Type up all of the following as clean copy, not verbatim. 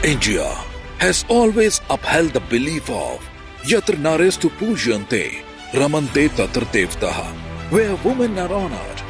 India has always upheld the belief of Yatra Narestu Pujyante Ramante Tatra Devtaha, where women are honored,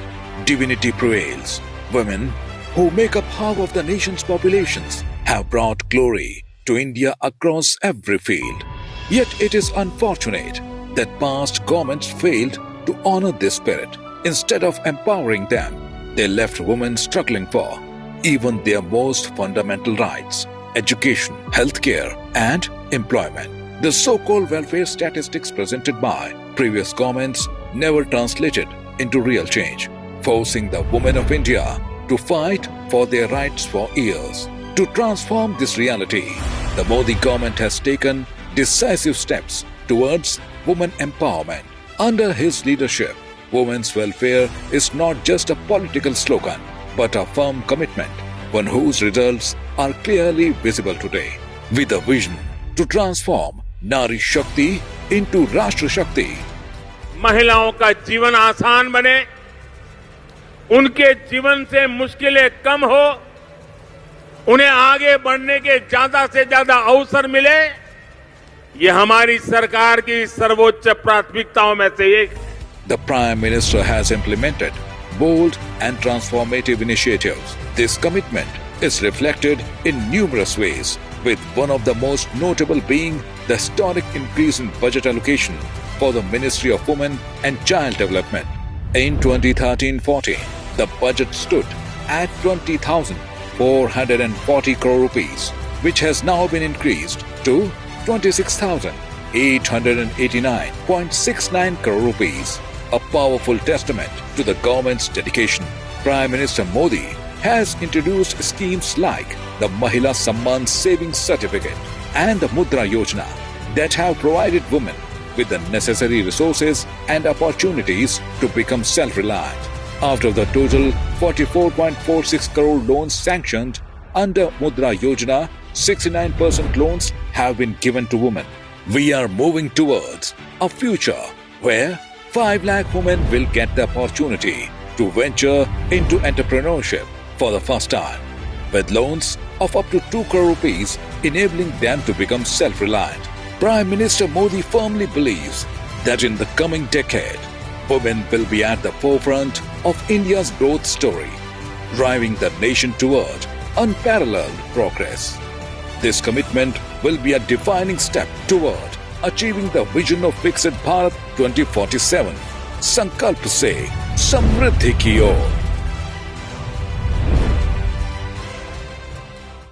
divinity prevails. Women, who make up half of the nation's populations, have brought glory to India across every field. Yet it is unfortunate that past governments failed to honor this spirit. Instead of empowering them, they left women struggling for even their most fundamental rights: education, healthcare, and employment. The so-called welfare statistics presented by previous governments never translated into real change, forcing the women of India to fight for their rights for years. To transform this reality, the Modi government has taken decisive steps towards women empowerment. Under his leadership, women's welfare is not just a political slogan, but a firm commitment, one whose results are clearly visible today. With a vision to transform Nari Shakti into Rashtra Shakti, महिलाओं का जीवन आसान बने, उनके जीवन से मुश्किलें कम हो, उन्हें आगे बढ़ने के ज्यादा से ज्यादा अवसर मिले, ये हमारी सरकार की सर्वोच्च प्राथमिकताओं में से एक है. the Prime Minister has implemented bold and transformative initiatives. This commitment is reflected in numerous ways, with one of the most notable being the historic increase in budget allocation for the Ministry of Women and Child Development. In 2013-14, the budget stood at 20,440 crore rupees, which has now been increased to 26,889.69 crore rupees, a powerful testament to the government's dedication. Prime Minister Modi has introduced schemes like the Mahila Samman Savings Certificate and the Mudra Yojana that have provided women with the necessary resources and opportunities to become self-reliant. After the total 44.46 crore loans sanctioned under Mudra Yojana, 69% loans have been given to women. We are moving towards a future where 5 lakh women will get the opportunity to venture into entrepreneurship for the first time, with loans of up to 2 crore rupees enabling them to become self-reliant. Prime Minister Modi firmly believes that in the coming decade, women will be at the forefront of India's growth story, driving the nation toward unparalleled progress. This commitment will be a defining step toward achieving the vision of Viksit Bharat 2047. संकल्प से समृद्धि की ओर.